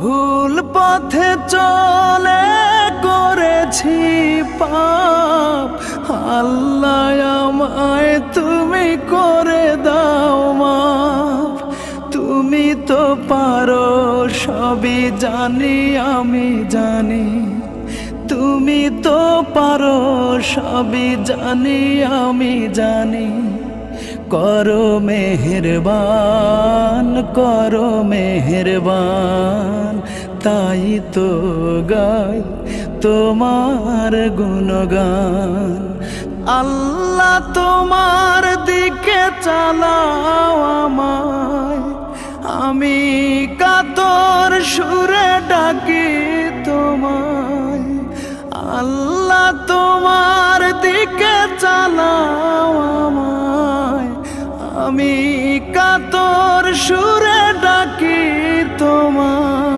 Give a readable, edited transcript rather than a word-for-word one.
ভুল পথে চলে করেছি পাপ, আল্লাহ আমায় তুমি করে দাও মাফ। তুমি তো পারো সবই জানি আমি জানি, তুমি তো পারো সবই জানি আমি জানি। করো মেহেরবান, করো মেহেরবান, তাই তো গাই তোমার গুণগান। আল্লাহ তোমার দিকে চালাও আমায়, আমি কাতর সুরে ডাকি তোমায়। আল্লাহ তোমার দিকে চালাও আমায়, আমি কাতর সুরে ডাকি তোমায়।